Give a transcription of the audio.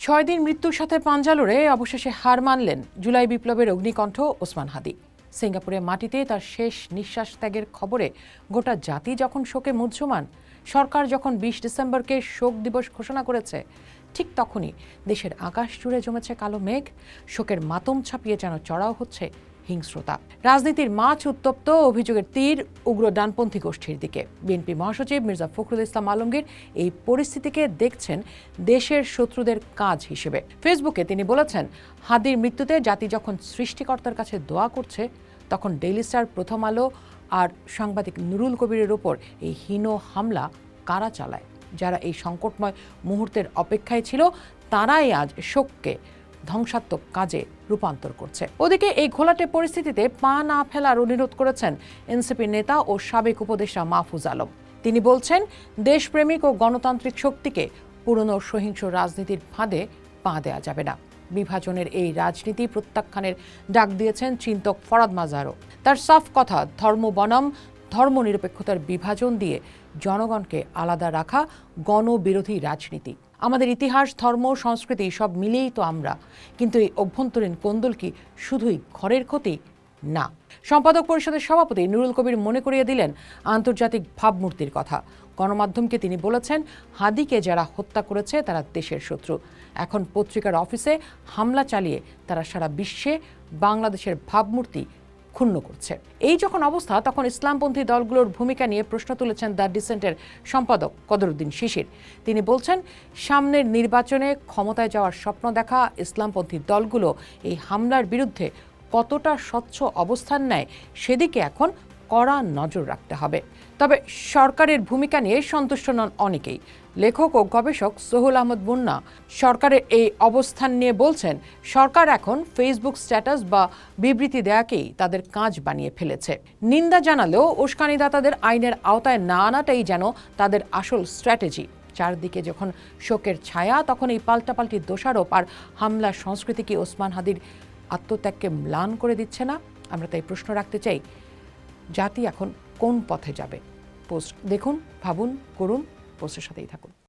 6 দিন মৃত্যুর সাথে পাঞ্জা লড়ে অবশেষে হার মানলেন জুলাই বিপ্লবের অগ্নিকণ্ঠ ওসমান হাদি। সিঙ্গাপুরের মাটিতে তার শেষ নিঃশ্বাস ত্যাগের খবরে গোটা জাতি যখন শোকে মুহ্যমান, সরকার যখন 20 ডিসেম্বরকে শোক দিবস ঘোষণা করেছে, ঠিক তখনই দেশের আকাশ জুড়ে জমেছে কালো মেঘ। শোকের মাতম ছাপিয়ে যেন চড়াও হচ্ছে হিংস্রতা। রাজনীতির মাছ উত্তপ্ত, অভিযোগের তীর উগ্র ডানপন্থী গোষ্ঠীর দিকে। বিএনপি মহাসচিব মির্জা ফখরুল ইসলাম আলমগীর এই পরিস্থিতিকে দেখছেন দেশের শত্রুদের কাজ হিসেবে। ফেসবুকে তিনি বলেছেন, হাদির মৃত্যুতে জাতি যখন সৃষ্টিকর্তার কাছে দোয়া করছে, তখন ডেইলি স্টার, প্রথম আলো আর সাংবাদিক নুরুল কবিরের ওপর এই হীন হামলা কারা চালায়? যারা এই সংকটময় মুহূর্তের অপেক্ষায় ছিল, তারাই আজ শোককে ধ্বংসাত্মক কাজে রূপান্তর করছে। ওদিকে এই ঘোলাটে পরিস্থিতিতে পা না ফেলার অনুরোধ করেছেন এনসিপি নেতা ও সাবেক উপদেষ্টা মাহফুজ আলম। তিনি বলছেন, দেশপ্রেমিক ও গণতান্ত্রিক শক্তিকে পুরনো সহিংস রাজনীতির ফাঁদে পা দেওয়া যাবে না। বিভাজনের এই রাজনীতি প্রত্যাখ্যানের ডাক দিয়েছেন চিন্তক ফরাদ মাজারও। তার সাফ কথা, ধর্ম বনাম ধর্মনিরপেক্ষতার বিভাজন দিয়ে জনগণকে আলাদা রাখা গণবিরোধী রাজনীতি। আমাদের ইতিহাস, ধর্ম, সংস্কৃতি সব মিলেই তো আমরা, কিন্তু এই অভ্যন্তরীণ কোন্দল কি শুধুই ঘরের ক্ষতি? না। সম্পাদক পরিষদের সভাপতি নুরুল কবির মনে করিয়ে দিলেন আন্তর্জাতিক ভাবমূর্তির কথা। গণমাধ্যমকে তিনি বলেছেন, হাদিকে যারা হত্যা করেছে তারা দেশের শত্রু। এখন পত্রিকার অফিসে হামলা চালিয়ে তারা সারা বিশ্বে বাংলাদেশের ভাবমূর্তি ক্ষুণ্ণ করছে। এই যখন অবস্থা, তখন ইসলামপন্থী দলগুলোর ভূমিকা নিয়ে প্রশ্ন তুলেছেন দ্য ডিসেন্টের সম্পাদক কদরুদ্দিন শিশির। তিনি বলছেন, সামনের নির্বাচনে ক্ষমতায় যাওয়ার স্বপ্ন দেখা ইসলামপন্থী দলগুলো এই হামলার বিরুদ্ধে কতটা স্বচ্ছ অবস্থান নেয়, সেদিকে এখন কড়া নজর রাখতে হবে। তবে সরকারের ভূমিকা নিয়ে সন্তুষ্ট নন অনেকেই। লেখক ও গবেষক সোহেল আহমদ মুন্না সরকারের এই অবস্থান নিয়ে বলছেন, সরকার এখন ফেসবুক স্ট্যাটাস বা বিবৃতি দেয়াকেই তাদের কাজ বানিয়ে ফেলেছে। নিন্দা জানালেও উস্কানিদাতাদের আইনের আওতায় না আনাটাই যেন তাদের আসল স্ট্র্যাটেজি। চারদিকে যখন শোকের ছায়া, তখন এই পাল্টাপাল্টি দোষারোপ আর হামলার সংস্কৃতি কি ওসমান হাদির আত্মত্যাগকে ম্লান করে দিচ্ছে না? আমরা তাই প্রশ্ন রাখতে চাই, জাতি এখন কোন পথে যাবে? পোস্ট দেখুন, ভাবুন, করুন, পোস্টের সাথেই থাকুন।